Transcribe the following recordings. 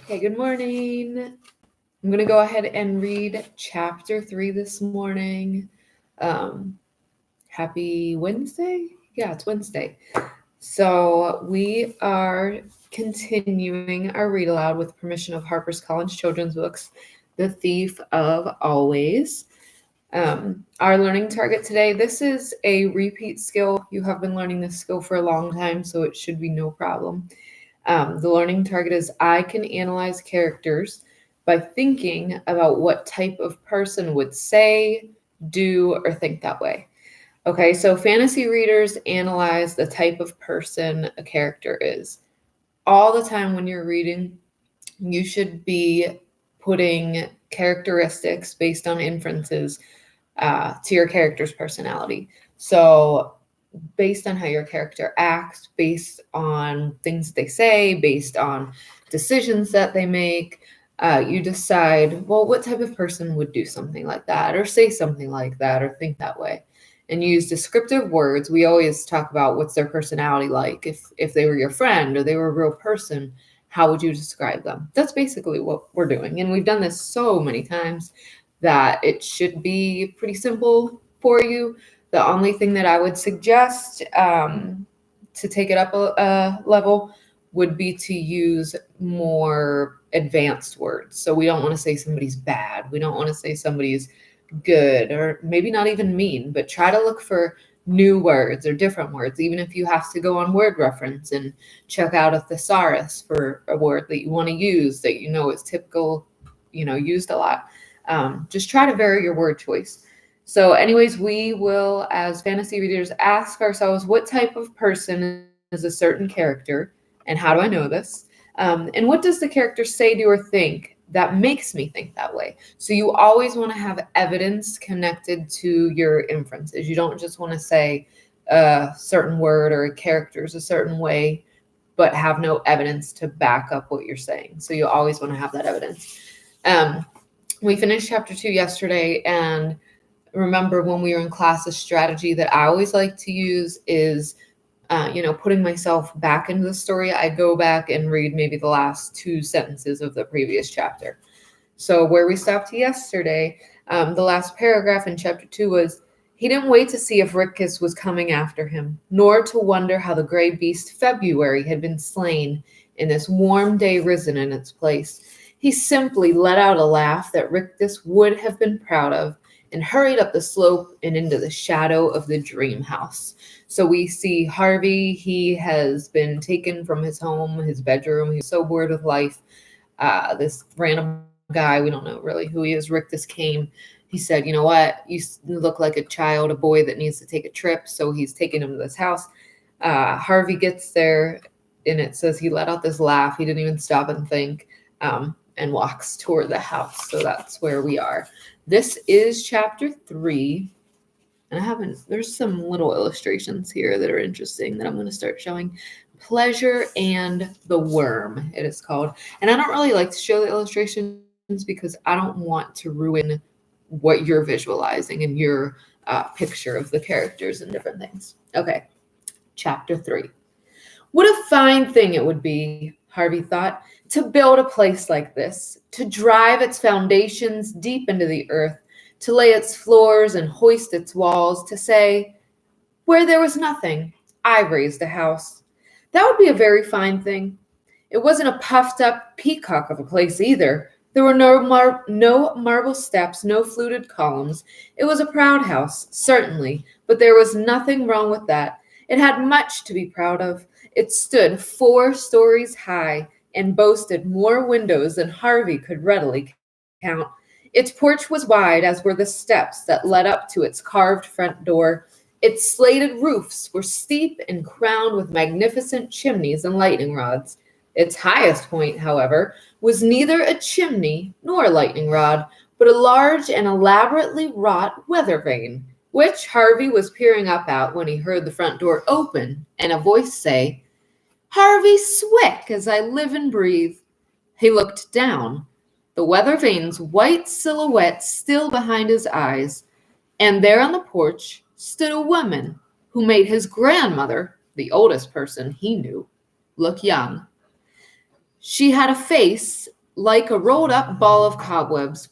Okay, good morning. I'm going to go ahead and read chapter 3 this morning. Happy Wednesday? Yeah, it's Wednesday. So we are continuing our read aloud with permission of Harper's Collins Children's Books, The Thief of Always. Our learning target today, this is a repeat skill. You have been learning this skill for a long time, so it should be no problem. The learning target is I can analyze characters by thinking about what type of person would say, do, or think that way. Okay, so fantasy readers analyze the type of person a character is. All the time when you're reading, you should be putting characteristics based on inferences to your character's personality. So based on how your character acts, based on things they say, based on decisions that they make, you decide, well, what type of person would do something like that, or say something like that, or think that way. And use descriptive words. We always talk about what's their personality like. If they were your friend or they were a real person, how would you describe them? That's basically what we're doing. And we've done this so many times that it should be pretty simple for you. The only thing that I would suggest to take it up a level would be to use more advanced words. So we don't want to say somebody's bad. We don't want to say somebody's good, or maybe not even mean, but try to look for new words or different words, even if you have to go on word reference and check out a thesaurus for a word that you want to use that you know is typical, used a lot. Just try to vary your word choice. So anyways, we will, as fantasy readers, ask ourselves, what type of person is a certain character, and how do I know this? And what does the character say, do, or think that makes me think that way? So you always want to have evidence connected to your inferences. You don't just want to say a certain word or a character is a certain way, but have no evidence to back up what you're saying. So you always want to have that evidence. We finished chapter 2 yesterday, and remember when we were in class, a strategy that I always like to use is, putting myself back into the story. I go back and read maybe the last 2 sentences of the previous chapter. So where we stopped yesterday, the last paragraph in chapter 2 was, he didn't wait to see if Rickus was coming after him, nor to wonder how the gray beast February had been slain in this warm day risen in its place. He simply let out a laugh that Rickus would have been proud of, and hurried up the slope and into the shadow of the dream house. So we see Harvey. He has been taken from his home, his bedroom. He's so bored with life. This random guy, we don't know really who he is, Rickus came. He said, you know what, you look like a child, a boy that needs to take a trip. So he's taking him to this house. Harvey gets there, and it says he let out this laugh. He didn't even stop and think, and walks toward the house. So that's where we are. This is chapter 3. And there's some little illustrations here that are interesting that I'm going to start showing. Pleasure and the Worm, it is called. And I don't really like to show the illustrations because I don't want to ruin what you're visualizing and your picture of the characters and different things. Okay, chapter 3. What a fine thing it would be, Harvey thought, to build a place like this, to drive its foundations deep into the earth, to lay its floors and hoist its walls, to say, where there was nothing, I raised a house. That would be a very fine thing. It wasn't a puffed up peacock of a place either. There were no marble steps, no fluted columns. It was a proud house, certainly, but there was nothing wrong with that. It had much to be proud of. It stood 4 stories high and boasted more windows than Harvey could readily count. Its porch was wide, as were the steps that led up to its carved front door. Its slated roofs were steep and crowned with magnificent chimneys and lightning rods. Its highest point, however, was neither a chimney nor a lightning rod, but a large and elaborately wrought weather vane, which Harvey was peering up at when he heard the front door open and a voice say, Harvey Swick, as I live and breathe. He looked down, the weather vane's white silhouette still behind his eyes, and there on the porch stood a woman who made his grandmother, the oldest person he knew, look young. She had a face like a rolled up ball of cobwebs,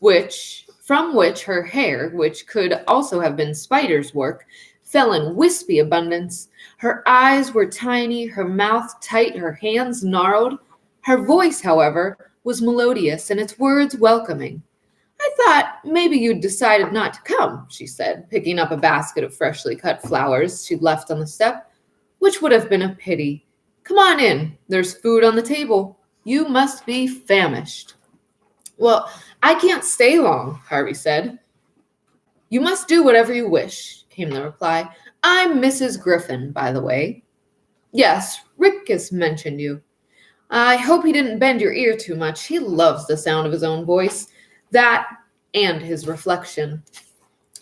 from which her hair, which could also have been spider's work, fell in wispy abundance. Her eyes were tiny, her mouth tight, her hands gnarled. Her voice, however, was melodious and its words welcoming. I thought maybe you'd decided not to come, she said, picking up a basket of freshly cut flowers she'd left on the step, which would have been a pity. Come on in. There's food on the table. You must be famished. Well, I can't stay long, Harvey said. You must do whatever you wish, came the reply. I'm Mrs. Griffin, by the way. Yes, Rick has mentioned you. I hope he didn't bend your ear too much. He loves the sound of his own voice. That and his reflection.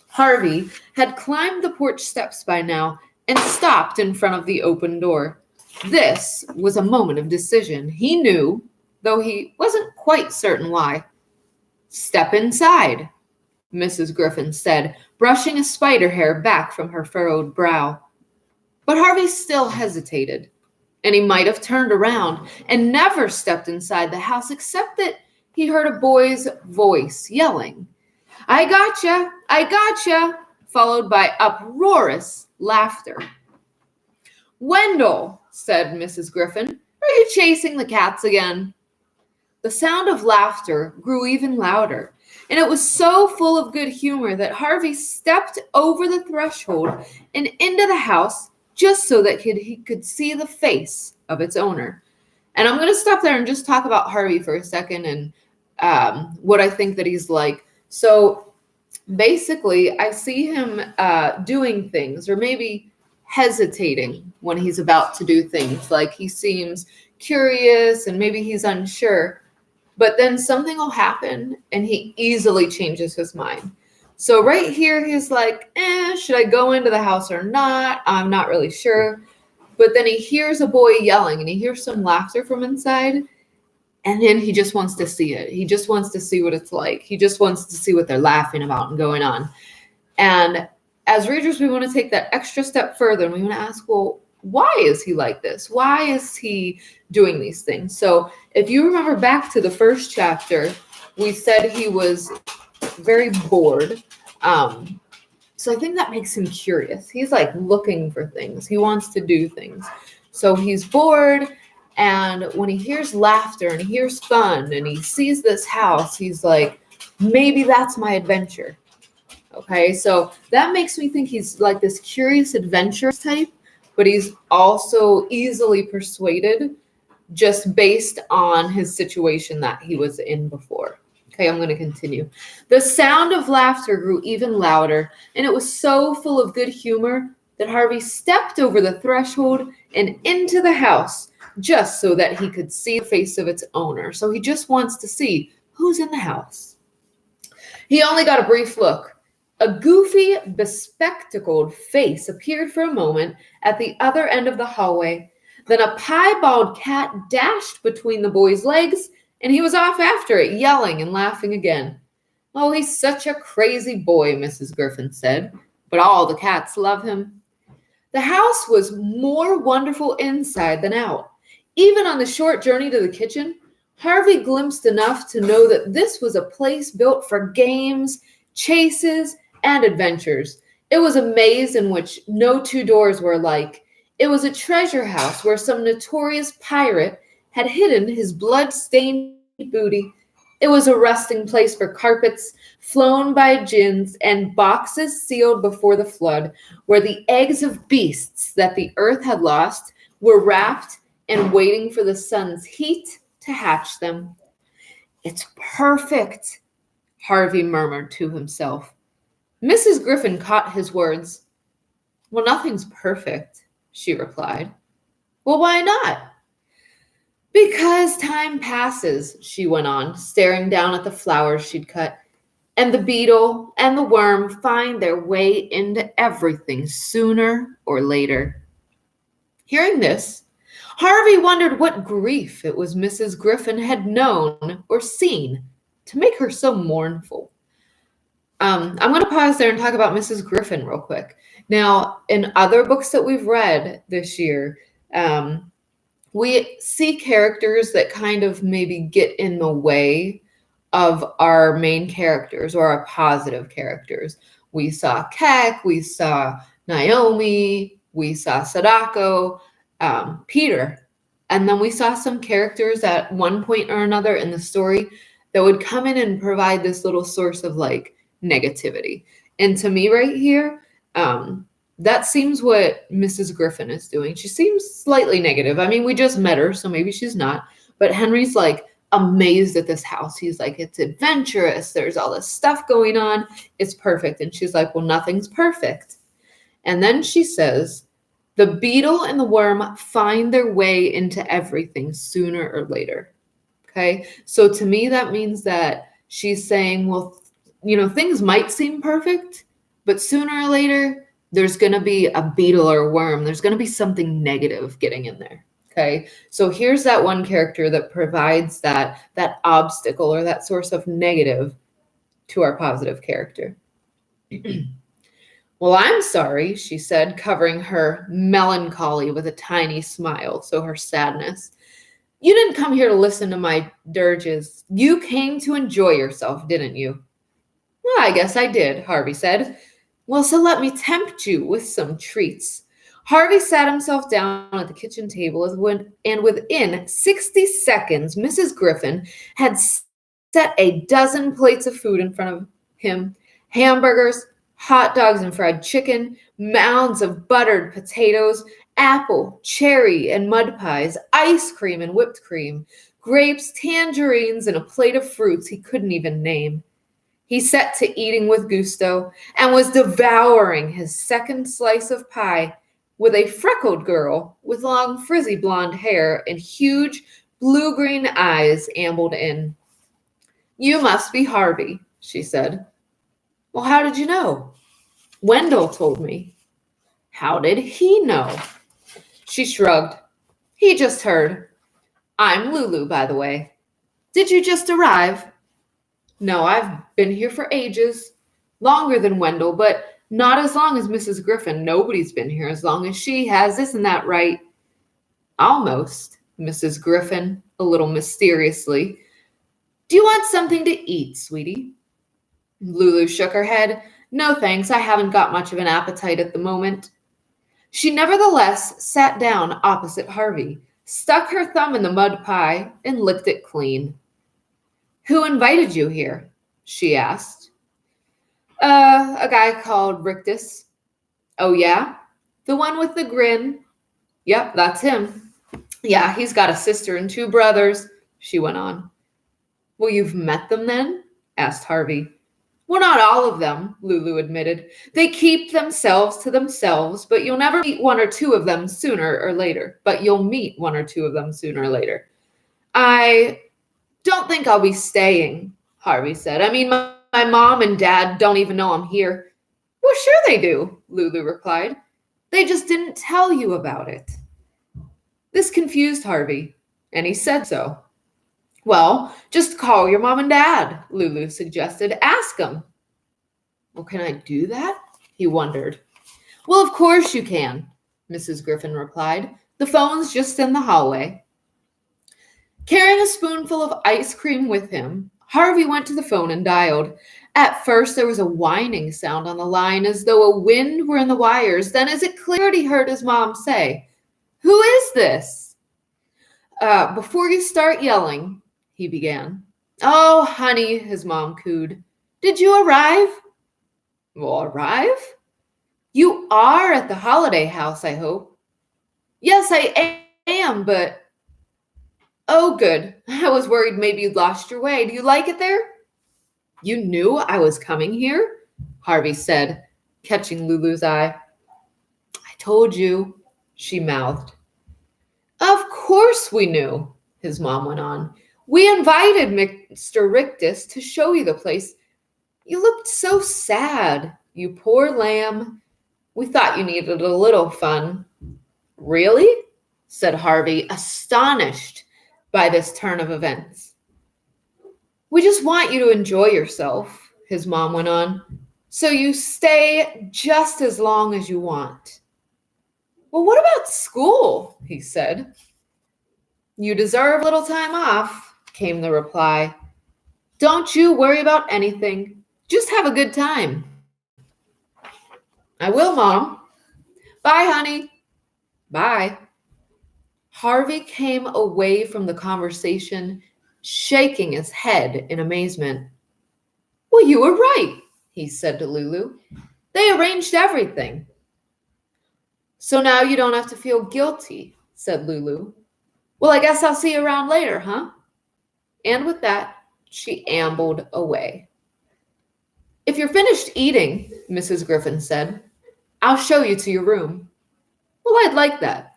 Harvey had climbed the porch steps by now and stopped in front of the open door. This was a moment of decision. He knew, though he wasn't quite certain why. Step inside, Mrs. Griffin said, brushing a spider hair back from her furrowed brow. But Harvey still hesitated, and he might have turned around and never stepped inside the house except that he heard a boy's voice yelling, I gotcha, followed by uproarious laughter. Wendell, said Mrs. Griffin, are you chasing the cats again? The sound of laughter grew even louder, and it was so full of good humor that Harvey stepped over the threshold and into the house just so that he could see the face of its owner. And I'm going to stop there and just talk about Harvey for a second and what I think that he's like. So basically, I see him doing things, or maybe hesitating when he's about to do things. Like he seems curious and maybe he's unsure, but then something will happen and he easily changes his mind. So right here, he's like, should I go into the house or not? I'm not really sure. But then he hears a boy yelling and he hears some laughter from inside. And then he just wants to see it. He just wants to see what it's like. He just wants to see what they're laughing about and going on. And as readers, we want to take that extra step further and we want to ask, well, why is he like this? Why is he doing these things? So if you remember back to the first chapter, we said he was very bored. So I think that makes him curious. He's like looking for things. He wants to do things. So he's bored. And when he hears laughter and he hears fun and he sees this house, he's like, maybe that's my adventure. Okay, so that makes me think he's like this curious adventurous type, but he's also easily persuaded just based on his situation that he was in before. Okay, I'm going to continue. The sound of laughter grew even louder, and it was so full of good humor that Harvey stepped over the threshold and into the house just so that he could see the face of its owner. So he just wants to see who's in the house. He only got a brief look. A goofy, bespectacled face appeared for a moment at the other end of the hallway. Then a piebald cat dashed between the boy's legs, and he was off after it, yelling and laughing again. Oh, he's such a crazy boy, Mrs. Griffin said, but all the cats love him. The house was more wonderful inside than out. Even on the short journey to the kitchen, Harvey glimpsed enough to know that this was a place built for games, chases, and adventures. It was a maze in which no two doors were alike. It was a treasure house where some notorious pirate had hidden his blood-stained booty. It was a resting place for carpets flown by jinns and boxes sealed before the flood, where the eggs of beasts that the earth had lost were wrapped and waiting for the sun's heat to hatch them. It's perfect, Harvey murmured to himself. Mrs. Griffin caught his words. Well, nothing's perfect, she replied. Well, why not? Because time passes, she went on, staring down at the flowers she'd cut, and the beetle and the worm find their way into everything sooner or later. Hearing this, Harvey wondered what grief it was Mrs. Griffin had known or seen to make her so mournful. I'm going to pause there and talk about Mrs. Griffin real quick. Now, in other books that we've read this year, we see characters that kind of maybe get in the way of our main characters or our positive characters. We saw Keck, we saw Naomi, we saw Sadako, Peter, and then we saw some characters at one point or another in the story that would come in and provide this little source of like negativity. And to me, right here, that seems what Mrs. Griffin is doing. She seems slightly negative. I mean, we just met her, so maybe she's not. But Henry's like amazed at this house. He's like, it's adventurous. There's all this stuff going on. It's perfect. And she's like, well, nothing's perfect. And then she says, the beetle and the worm find their way into everything sooner or later. Okay. So to me, that means that she's saying, well, things might seem perfect, but sooner or later, there's going to be a beetle or a worm. There's going to be something negative getting in there. Okay. So here's that one character that provides that obstacle or that source of negative to our positive character. Well, I'm sorry, she said, covering her melancholy with a tiny smile, so her sadness. You didn't come here to listen to my dirges. You came to enjoy yourself, didn't you? Well, I guess I did, Harvey said. Well, so let me tempt you with some treats. Harvey sat himself down at the kitchen table and within 60 seconds, Mrs. Griffin had set a dozen plates of food in front of him. Hamburgers, hot dogs and fried chicken, mounds of buttered potatoes, apple, cherry, and mud pies, ice cream and whipped cream, grapes, tangerines, and a plate of fruits he couldn't even name. He set to eating with gusto and was devouring his second slice of pie with a freckled girl with long frizzy blonde hair and huge blue-green eyes ambled in. You must be Harvey, she said. Well, how did you know? Wendell told me. How did he know? She shrugged. He just heard. I'm Lulu, by the way. Did you just arrive? No, I've been here for ages. Longer than Wendell, but not as long as Mrs. Griffin. Nobody's been here as long as she has. Isn't that right? Almost, Mrs. Griffin, a little mysteriously. Do you want something to eat, sweetie? Lulu shook her head. No, thanks. I haven't got much of an appetite at the moment. She nevertheless sat down opposite Harvey, stuck her thumb in the mud pie, and licked it clean. Who invited you here? She asked. A guy called Rictus. Oh, yeah? The one with the grin? Yep, that's him. Yeah, he's got a sister and 2 brothers, she went on. Well, you've met them then? Asked Harvey. Well, not all of them, Lulu admitted. They keep themselves to themselves, but you'll never meet 1 or 2 of them sooner or later. I don't think I'll be staying, Harvey said. I mean, my mom and dad don't even know I'm here. Well, sure they do, Lulu replied. They just didn't tell you about it. This confused Harvey, and he said so. Well, just call your mom and dad, Lulu suggested. Ask them. Well, can I do that? He wondered. Well, of course you can, Mrs. Griffin replied. The phone's just in the hallway. Carrying a spoonful of ice cream with him, Harvey went to the phone and dialed. At first, there was a whining sound on the line as though a wind were in the wires. Then, as it cleared, he heard his mom say, Who is this? Before you start yelling, he began. Oh, honey, his mom cooed. Did you arrive? Well, arrive? You are at the holiday house, I hope. Yes, I am, but... Oh, good. I was worried maybe you'd lost your way. Do you like it there? You knew I was coming here? Harvey said, catching Lulu's eye. I told you, she mouthed. Of course we knew, his mom went on. We invited Mr. Rictus to show you the place. You looked so sad, you poor lamb. We thought you needed a little fun. Really? Said Harvey, astonished by this turn of events. We just want you to enjoy yourself, his mom went on. So you stay just as long as you want. Well, what about school? He said. You deserve a little time off, came the reply. Don't you worry about anything. Just have a good time. I will, Mom. Bye, honey. Bye. Harvey came away from the conversation, shaking his head in amazement. Well, you were right, he said to Lulu. They arranged everything. So now you don't have to feel guilty, said Lulu. Well, I guess I'll see you around later, huh? And with that, she ambled away. If you're finished eating, Mrs. Griffin said, I'll show you to your room. Well, I'd like that.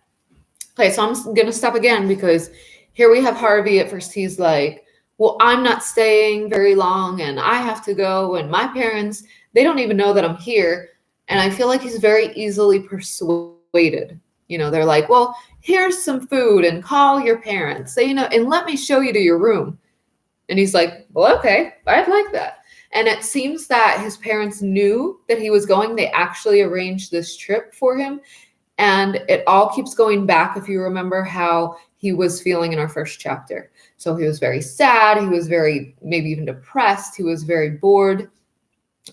Okay, so I'm going to stop again because here we have Harvey. At first, he's like, well, I'm not staying very long and I have to go. And my parents, they don't even know that I'm here. And I feel like he's very easily persuaded. They're like, well, here's some food and call your parents. Say, and let me show you to your room. And he's like, well, okay, I'd like that. And it seems that his parents knew that he was going. They actually arranged this trip for him. And it all keeps going back, if you remember how he was feeling in our first chapter. So he was very sad. He was very, maybe even depressed. He was very bored.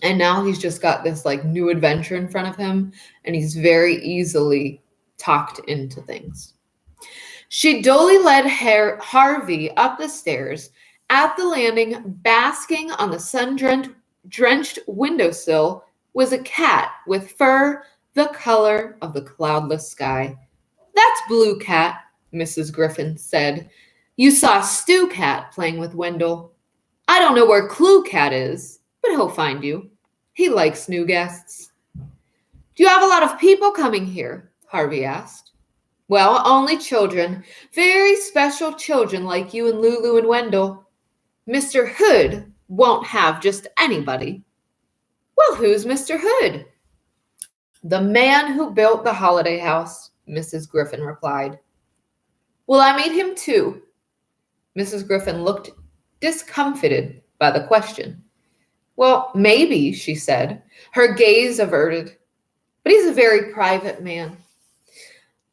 And now he's just got this like new adventure in front of him. And he's very easily talked into things. She dully led Harvey up the stairs. At the landing, basking on the sun-drenched windowsill, was a cat with fur the color of the cloudless sky. That's Blue Cat, Mrs. Griffin said. You saw Stew Cat playing with Wendell. I don't know where Clue Cat is, but he'll find you. He likes new guests. Do you have a lot of people coming here? Harvey asked. Well, only children. Very special children like you and Lulu and Wendell. Mr. Hood won't have just anybody. Well, who's Mr. Hood? The man who built the holiday house, Mrs. Griffin replied. Will I meet him too? Mrs. Griffin looked discomfited by the question. Well, maybe, she said, her gaze averted. But he's a very private man.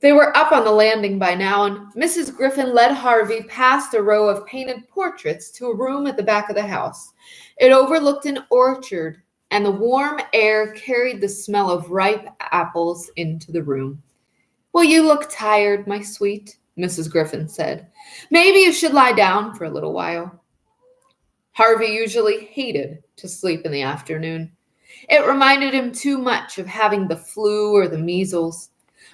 They were up on the landing by now, and Mrs. Griffin led Harvey past a row of painted portraits to a room at the back of the house. It overlooked an orchard, and the warm air carried the smell of ripe apples into the room. Well, you look tired, my sweet, Mrs. Griffin said. Maybe you should lie down for a little while. Harvey usually hated to sleep in the afternoon. It reminded him too much of having the flu or the measles.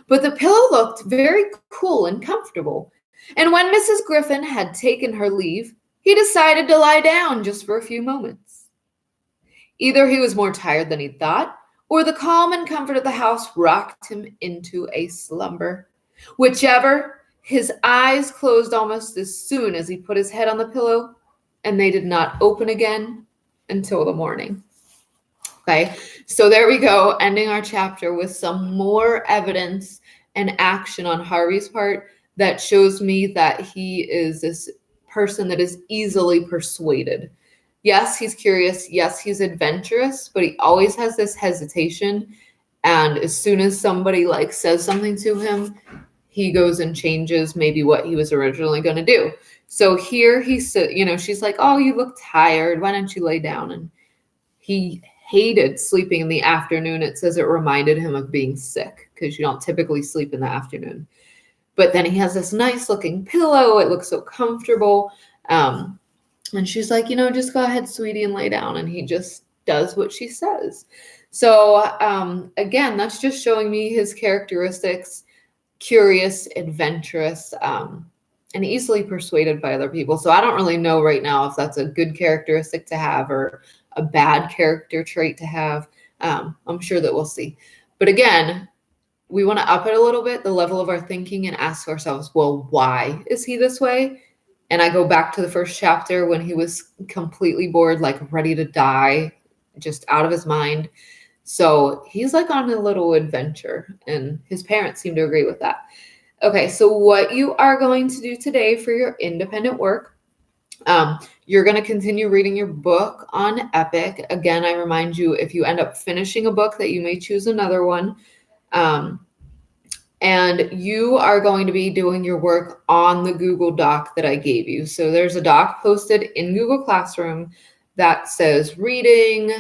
But the pillow looked very cool and comfortable. And when Mrs. Griffin had taken her leave, he decided to lie down just for a few moments. Either he was more tired than he thought, or the calm and comfort of the house rocked him into a slumber. Whichever, his eyes closed almost as soon as he put his head on the pillow, and they did not open again until the morning. Okay, so there we go, ending our chapter with some more evidence and action on Harvey's part that shows me that he is this person that is easily persuaded. Yes, he's curious. Yes, he's adventurous, but he always has this hesitation. And as soon as somebody says something to him, he goes and changes maybe what he was originally going to do. So here she's like, oh, you look tired. Why don't you lay down? And he hated sleeping in the afternoon. It says it reminded him of being sick because you don't typically sleep in the afternoon. But then he has this nice looking pillow. It looks so comfortable. And she's like, just go ahead, sweetie, and lay down. And he just does what she says. So again, that's just showing me his characteristics: curious, adventurous, and easily persuaded by other people. So I don't really know right now if that's a good characteristic to have or a bad character trait to have. I'm sure that we'll see. But again, we want to up it a little bit, the level of our thinking, and ask ourselves, well, why is he this way? And I go back to the first chapter when he was completely bored, ready to die, just out of his mind. So he's on a little adventure, and his parents seem to agree with that. Okay, so what you are going to do today for your independent work, you're going to continue reading your book on Epic. Again, I remind you, if you end up finishing a book, that you may choose another one. And you are going to be doing your work on the Google Doc that I gave you. So there's a doc posted in Google Classroom that says reading,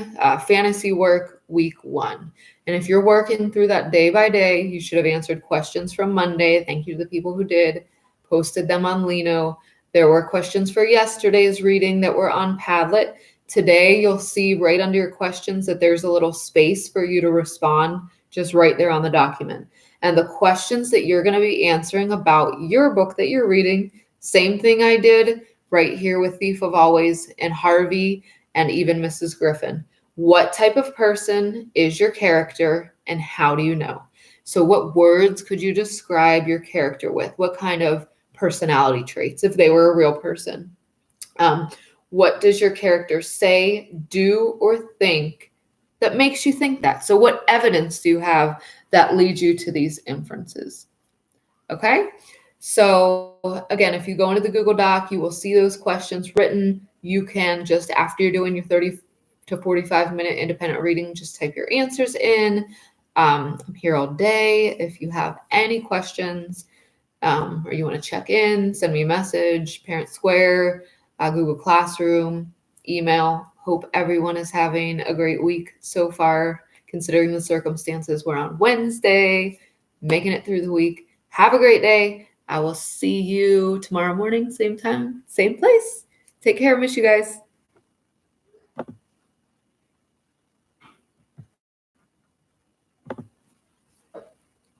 fantasy work, week 1. And if you're working through that day by day, you should have answered questions from Monday. Thank you to the people who did, posted them on Lino. There were questions for yesterday's reading that were on Padlet. Today, you'll see right under your questions that there's a little space for you to respond just right there on the document. And the questions that you're going to be answering about your book that you're reading, same thing I did right here with Thief of Always and Harvey and even Mrs. Griffin. What type of person is your character and how do you know? So what words could you describe your character with? What kind of personality traits if they were a real person? What does your character say, do, or think that makes you think that? So what evidence do you have that leads you to these inferences? Okay, so again, if you go into the Google Doc, you will see those questions written. You can just, after you're doing your 30 to 45 minute independent reading, just type your answers in. I'm here all day. If you have any questions or you want to check in, send me a message, Parent Square, Google Classroom, email. Hope everyone is having a great week so far, considering the circumstances. We're on Wednesday, making it through the week. Have a great day. I will see you tomorrow morning, same time, same place. Take care. Miss you guys.